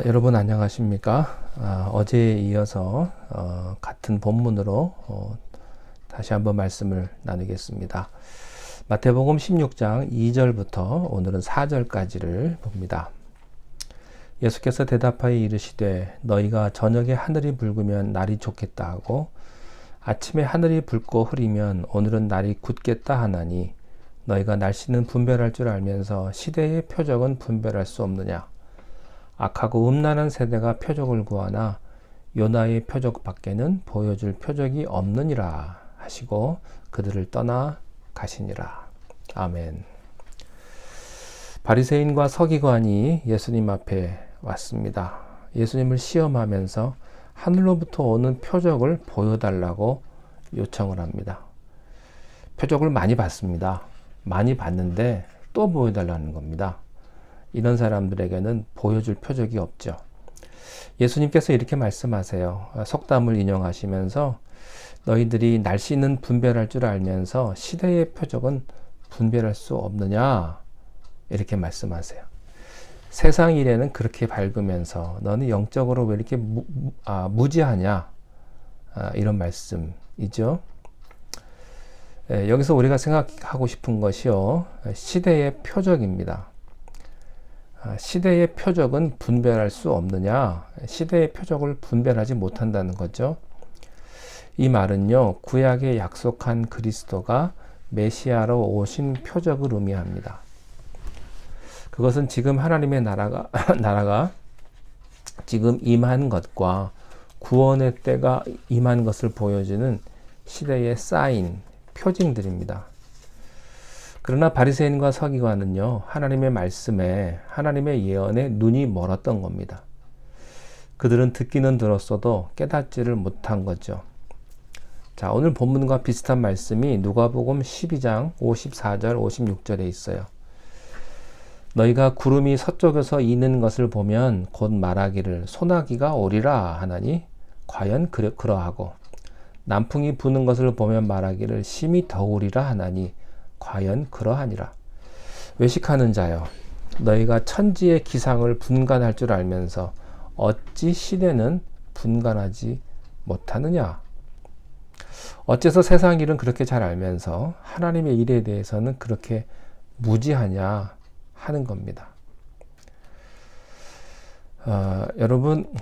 여러분 안녕하십니까? 어제에 이어서 같은 본문으로 다시 한번 말씀을 나누겠습니다. 마태복음 16장 2절부터 오늘은 4절까지를 봅니다. 예수께서 대답하여 이르시되 너희가 저녁에 하늘이 붉으면 날이 좋겠다 하고 아침에 하늘이 붉고 흐리면 오늘은 날이 굳겠다 하나니 너희가 날씨는 분별할 줄 알면서 시대의 표적은 분별할 수 없느냐? 악하고 음란한 세대가 표적을 구하나 요나의 표적 밖에는 보여줄 표적이 없느니라 하시고 그들을 떠나 가시니라. 아멘. 바리새인과 서기관이 예수님 앞에 왔습니다. 예수님을 시험하면서 하늘로부터 오는 표적을 보여달라고 요청을 합니다. 표적을 많이 봤습니다. 많이 봤는데 또 보여달라는 겁니다. 이런 사람들에게는 보여줄 표적이 없죠. 예수님께서 이렇게 말씀하세요. 속담을 인용하시면서 너희들이 날씨는 분별할 줄 알면서 시대의 표적은 분별할 수 없느냐? 이렇게 말씀하세요. 세상 일에는 그렇게 밝으면서 너는 영적으로 왜 이렇게 무지하냐? 이런 말씀이죠. 여기서 우리가 생각하고 싶은 것이요. 시대의 표적입니다. 시대의 표적은 분별할 수 없느냐? 시대의 표적을 분별하지 못한다는 거죠. 이 말은요, 구약에 약속한 그리스도가 메시아로 오신 표적을 의미합니다. 그것은 지금 하나님의 나라가 지금 임한 것과 구원의 때가 임한 것을 보여주는 시대의 사인, 표징들입니다. 그러나 바리새인과 서기관은요, 하나님의 말씀에, 하나님의 예언에 눈이 멀었던 겁니다. 그들은 듣기는 들었어도 깨닫지를 못한 거죠. 자, 오늘 본문과 비슷한 말씀이 누가복음 12장 54절 56절에 있어요. 너희가 구름이 서쪽에서 이는 것을 보면 곧 말하기를 소나기가 오리라 하나니 과연 그러하고 남풍이 부는 것을 보면 말하기를 심히 더우리라 하나니 과연 그러하니라. 외식하는 자여, 너희가 천지의 기상을 분간할 줄 알면서 어찌 시대는 분간하지 못하느냐? 어째서 세상 일은 그렇게 잘 알면서 하나님의 일에 대해서는 그렇게 무지하냐 하는 겁니다. 여러분,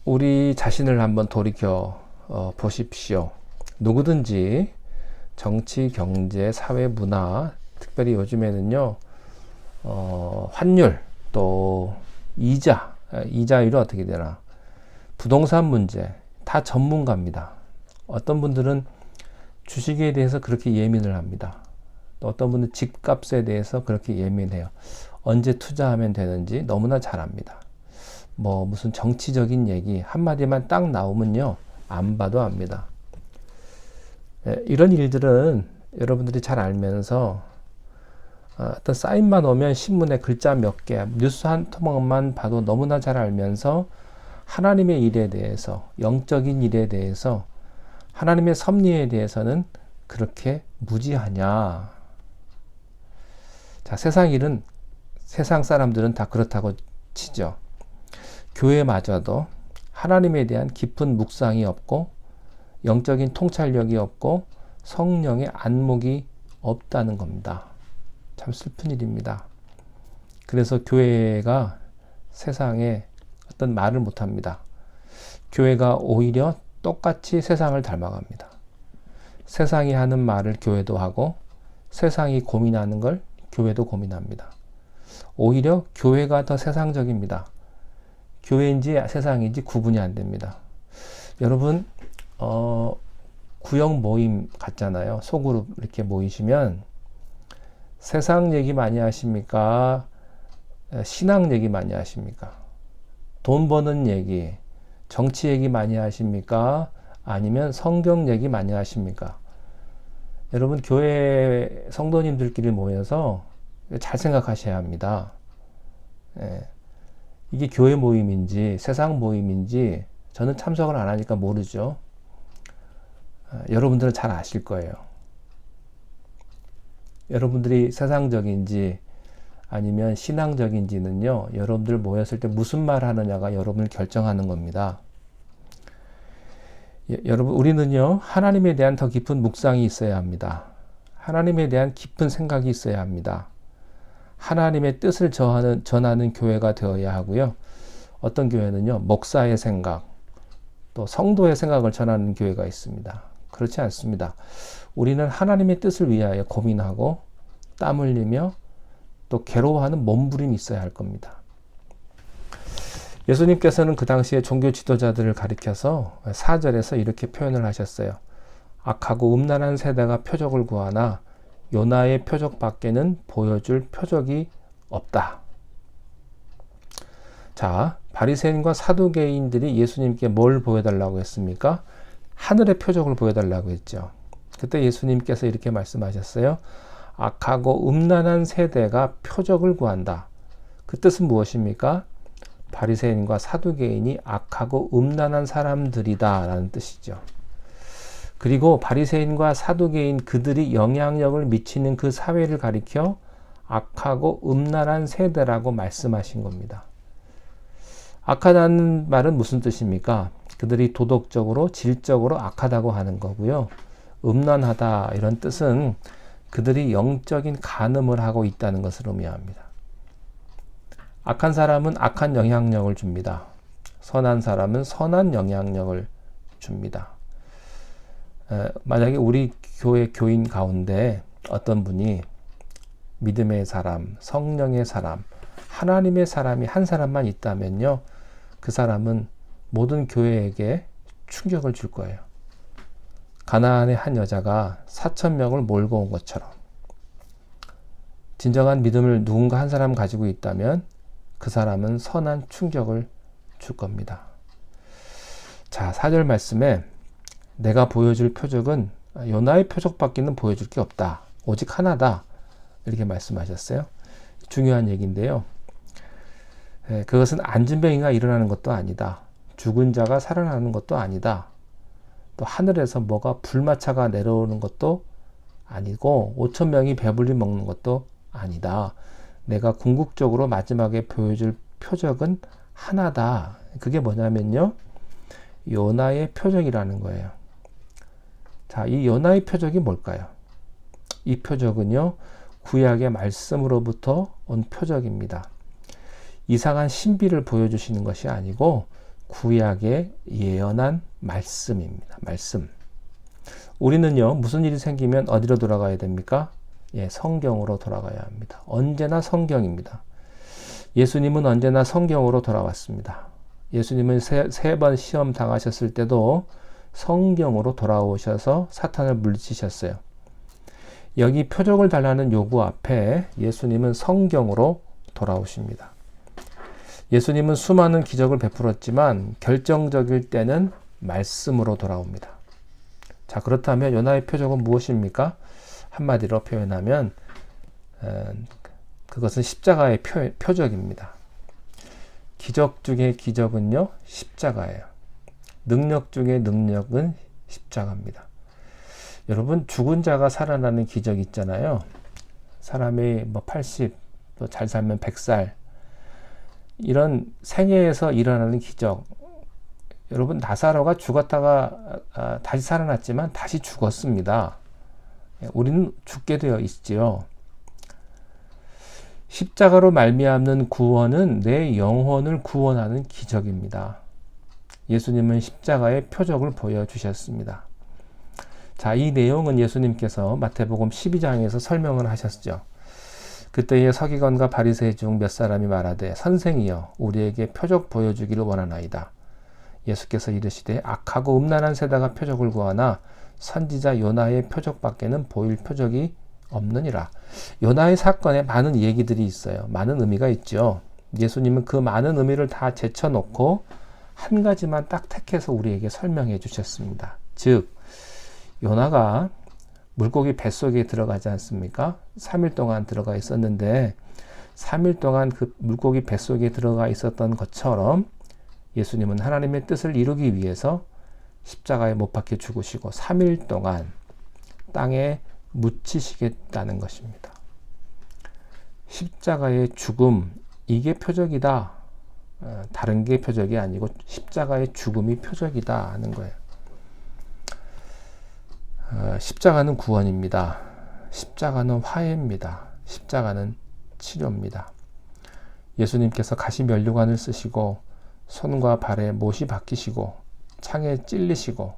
우리 자신을 한번 돌이켜 보십시오. 누구든지 정치, 경제, 사회, 문화, 특별히 요즘에는요, 환율, 또 이자율이 어떻게 되나, 부동산 문제, 다 전문가입니다. 어떤 분들은 주식에 대해서 그렇게 예민을 합니다. 또 어떤 분은 집값에 대해서 그렇게 예민해요. 언제 투자하면 되는지 너무나 잘 압니다. 무슨 정치적인 얘기 한마디만 딱 나오면요, 안 봐도 압니다. 이런 일들은 여러분들이 잘 알면서 어떤 사인만 오면 신문에 글자 몇 개, 뉴스 한 토막만 봐도 너무나 잘 알면서 하나님의 일에 대해서, 영적인 일에 대해서, 하나님의 섭리에 대해서는 그렇게 무지하냐. 자, 세상 사람들은 다 그렇다고 치죠. 교회마저도 하나님에 대한 깊은 묵상이 없고 영적인 통찰력이 없고 성령의 안목이 없다는 겁니다. 참 슬픈 일입니다. 그래서 교회가 세상에 어떤 말을 못합니다. 교회가 오히려 똑같이 세상을 닮아갑니다. 세상이 하는 말을 교회도 하고 세상이 고민하는 걸 교회도 고민합니다. 오히려 교회가 더 세상적입니다. 교회인지 세상인지 구분이 안 됩니다. 여러분, 구역 모임 같잖아요. 소그룹 이렇게 모이시면 세상 얘기 많이 하십니까? 신앙 얘기 많이 하십니까? 돈 버는 얘기, 정치 얘기 많이 하십니까? 아니면 성경 얘기 많이 하십니까? 여러분, 교회 성도님들끼리 모여서 잘 생각하셔야 합니다. 이게 교회 모임인지 세상 모임인지 저는 참석을 안 하니까 모르죠. 여러분들은 잘 아실 거예요. 여러분들이 세상적인지 아니면 신앙적인지는요, 여러분들 모였을 때 무슨 말 하느냐가 여러분을 결정하는 겁니다. 여러분, 우리는요, 하나님에 대한 더 깊은 묵상이 있어야 합니다. 하나님에 대한 깊은 생각이 있어야 합니다. 하나님의 뜻을 전하는 교회가 되어야 하고요. 어떤 교회는요, 목사의 생각, 또 성도의 생각을 전하는 교회가 있습니다. 그렇지 않습니다. 우리는 하나님의 뜻을 위하여 고민하고 땀 흘리며 또 괴로워하는 몸부림이 있어야 할 겁니다. 예수님께서는 그 당시에 종교 지도자들을 가리켜서 4절에서 이렇게 표현을 하셨어요. 악하고 음란한 세대가 표적을 구하나 요나의 표적 밖에는 보여줄 표적이 없다. 자, 바리새인과 사두개인들이 예수님께 뭘 보여달라고 했습니까? 하늘의 표적을 보여달라고 했죠. 그때 예수님께서 이렇게 말씀하셨어요. 악하고 음란한 세대가 표적을 구한다. 그 뜻은 무엇입니까? 바리새인과 사두개인이 악하고 음란한 사람들이다 라는 뜻이죠. 그리고 바리새인과 사두개인 그들이 영향력을 미치는 그 사회를 가리켜 악하고 음란한 세대라고 말씀하신 겁니다. 악하다는 말은 무슨 뜻입니까? 그들이 도덕적으로 질적으로 악하다고 하는 거고요. 음란하다 이런 뜻은 그들이 영적인 간음을 하고 있다는 것을 의미합니다. 악한 사람은 악한 영향력을 줍니다. 선한 사람은 선한 영향력을 줍니다. 만약에 우리 교회 교인 가운데 어떤 분이 믿음의 사람, 성령의 사람, 하나님의 사람이 한 사람만 있다면요, 그 사람은 모든 교회에게 충격을 줄 거예요. 가나안의 한 여자가 4,000명을 몰고 온 것처럼 진정한 믿음을 누군가 한 사람 가지고 있다면 그 사람은 선한 충격을 줄 겁니다. 자, 4절 말씀에 내가 보여줄 표적은 요나의 표적밖에는 보여줄 게 없다. 오직 하나다. 이렇게 말씀하셨어요. 중요한 얘기인데요. 그것은 안진뱅이가 일어나는 것도 아니다. 죽은 자가 살아나는 것도 아니다. 또 하늘에서 뭐가 불마차가 내려오는 것도 아니고 5,000명이 배불리 먹는 것도 아니다. 내가 궁극적으로 마지막에 보여줄 표적은 하나다. 그게 뭐냐면요, 요나의 표적이라는 거예요. 자, 이 요나의 표적이 뭘까요? 이 표적은요, 구약의 말씀으로부터 온 표적입니다. 이상한 신비를 보여주시는 것이 아니고 구약의 예언한 말씀입니다. 말씀. 우리는요, 무슨 일이 생기면 어디로 돌아가야 됩니까? 성경으로 돌아가야 합니다. 언제나 성경입니다. 예수님은 언제나 성경으로 돌아왔습니다. 예수님은 세 번 시험 당하셨을 때도 성경으로 돌아오셔서 사탄을 물리치셨어요. 여기 표적을 달라는 요구 앞에 예수님은 성경으로 돌아오십니다. 예수님은 수많은 기적을 베풀었지만 결정적일 때는 말씀으로 돌아옵니다. 자, 그렇다면 요나의 표적은 무엇입니까? 한마디로 표현하면 그것은 십자가의 표적입니다. 기적 중의 기적은요, 십자가예요. 능력 중의 능력은 십자가입니다. 여러분, 죽은 자가 살아나는 기적 있잖아요. 사람이 80, 또 잘 살면 100살, 이런 생애에서 일어나는 기적. 여러분, 나사로가 죽었다가 다시 살아났지만 다시 죽었습니다. 우리는 죽게 되어 있지요. 십자가로 말미암는 구원은 내 영혼을 구원하는 기적입니다. 예수님은 십자가의 표적을 보여주셨습니다. 자, 이 내용은 예수님께서 마태복음 12장에서 설명을 하셨죠. 그때의 서기관과 바리새인 중 몇 사람이 말하되 선생이여 우리에게 표적 보여주기를 원하나이다. 예수께서 이르시되 악하고 음란한 세대가 표적을 구하나 선지자 요나의 표적밖에는 보일 표적이 없느니라. 요나의 사건에 많은 얘기들이 있어요. 많은 의미가 있죠. 예수님은 그 많은 의미를 다 제쳐놓고 한 가지만 딱 택해서 우리에게 설명해 주셨습니다. 즉, 요나가 물고기 뱃속에 들어가지 않습니까? 3일 동안 들어가 있었는데 3일 동안 그 물고기 뱃속에 들어가 있었던 것처럼 예수님은 하나님의 뜻을 이루기 위해서 십자가에 못 박혀 죽으시고 3일 동안 땅에 묻히시겠다는 것입니다. 십자가의 죽음, 이게 표적이다. 다른 게 표적이 아니고 십자가의 죽음이 표적이다 하는 거예요. 십자가는 구원입니다. 십자가는 화해입니다. 십자가는 치료입니다. 예수님께서 가시 면류관을 쓰시고 손과 발에 못이 박히시고 창에 찔리시고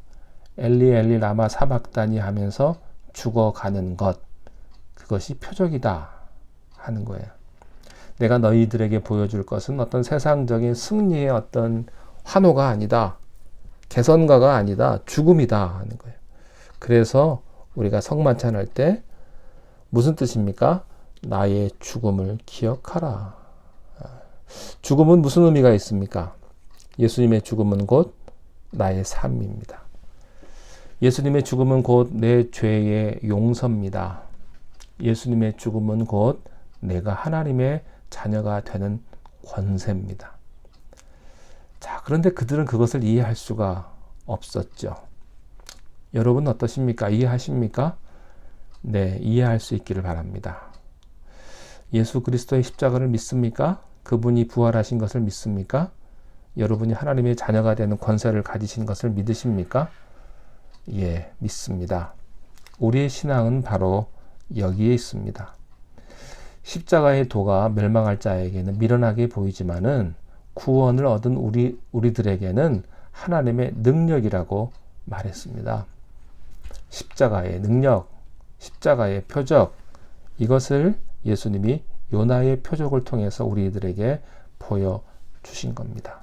엘리 엘리 라마 사박다니 하면서 죽어가는 것, 그것이 표적이다 하는 거예요. 내가 너희들에게 보여줄 것은 어떤 세상적인 승리의 어떤 환호가 아니다. 개선가가 아니다. 죽음이다 하는 거예요. 그래서 우리가 성만찬할 때 무슨 뜻입니까? 나의 죽음을 기억하라. 죽음은 무슨 의미가 있습니까? 예수님의 죽음은 곧 나의 삶입니다. 예수님의 죽음은 곧 내 죄의 용서입니다. 예수님의 죽음은 곧 내가 하나님의 자녀가 되는 권세입니다. 자, 그런데 그들은 그것을 이해할 수가 없었죠. 여러분 어떠십니까? 이해하십니까? 네, 이해할 수 있기를 바랍니다. 예수 그리스도의 십자가를 믿습니까? 그분이 부활하신 것을 믿습니까? 여러분이 하나님의 자녀가 되는 권세를 가지신 것을 믿으십니까? 예, 믿습니다. 우리의 신앙은 바로 여기에 있습니다. 십자가의 도가 멸망할 자에게는 미련하게 보이지만은 구원을 얻은 우리들에게는 하나님의 능력이라고 말했습니다. 십자가의 능력, 십자가의 표적, 이것을 예수님이 요나의 표적을 통해서 우리들에게 보여주신 겁니다.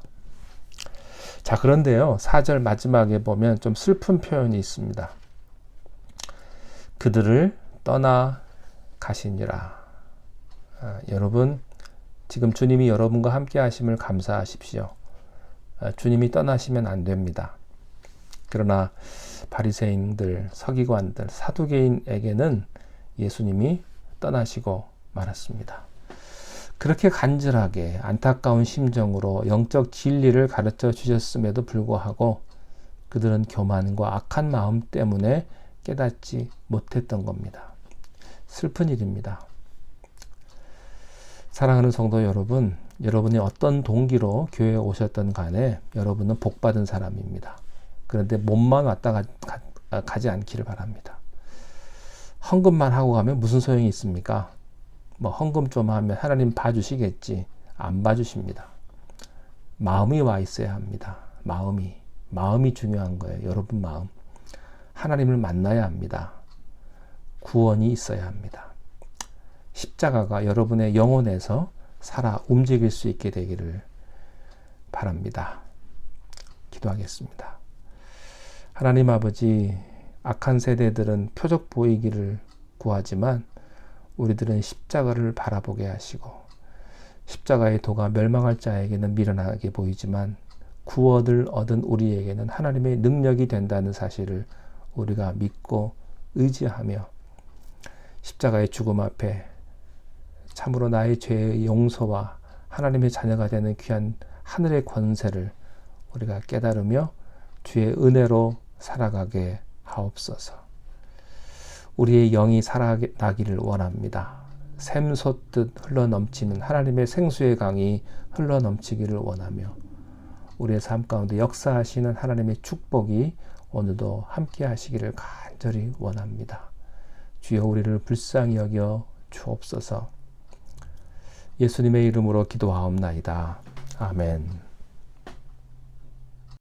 자, 그런데요, 4절 마지막에 보면 좀 슬픈 표현이 있습니다. 그들을 떠나 가시니라. 여러분, 지금 주님이 여러분과 함께 하심을 감사하십시오. 주님이 떠나시면 안 됩니다. 그러나 바리새인들, 서기관들, 사두개인에게는 예수님이 떠나시고 말았습니다. 그렇게 간절하게 안타까운 심정으로 영적 진리를 가르쳐 주셨음에도 불구하고 그들은 교만과 악한 마음 때문에 깨닫지 못했던 겁니다. 슬픈 일입니다. 사랑하는 성도 여러분, 여러분이 어떤 동기로 교회에 오셨던 간에 여러분은 복받은 사람입니다. 그런데 몸만 왔다 가지 않기를 바랍니다. 헌금만 하고 가면 무슨 소용이 있습니까? 뭐 헌금 좀 하면 하나님 봐주시겠지. 안 봐주십니다. 마음이 와 있어야 합니다. 마음이 중요한 거예요. 여러분 마음. 하나님을 만나야 합니다. 구원이 있어야 합니다. 십자가가 여러분의 영혼에서 살아 움직일 수 있게 되기를 바랍니다. 기도하겠습니다. 하나님 아버지, 악한 세대들은 표적 보이기를 구하지만 우리들은 십자가를 바라보게 하시고 십자가의 도가 멸망할 자에게는 미련하게 보이지만 구원을 얻은 우리에게는 하나님의 능력이 된다는 사실을 우리가 믿고 의지하며 십자가의 죽음 앞에 참으로 나의 죄의 용서와 하나님의 자녀가 되는 귀한 하늘의 권세를 우리가 깨달으며 주의 은혜로 살아가게 하옵소서. 우리의 영이 살아나기를 원합니다. 샘솟듯 흘러넘치는 하나님의 생수의 강이 흘러넘치기를 원하며 우리의 삶 가운데 역사하시는 하나님의 축복이 오늘도 함께 하시기를 간절히 원합니다. 주여 우리를 불쌍히 여겨 주옵소서. 예수님의 이름으로 기도하옵나이다. 아멘.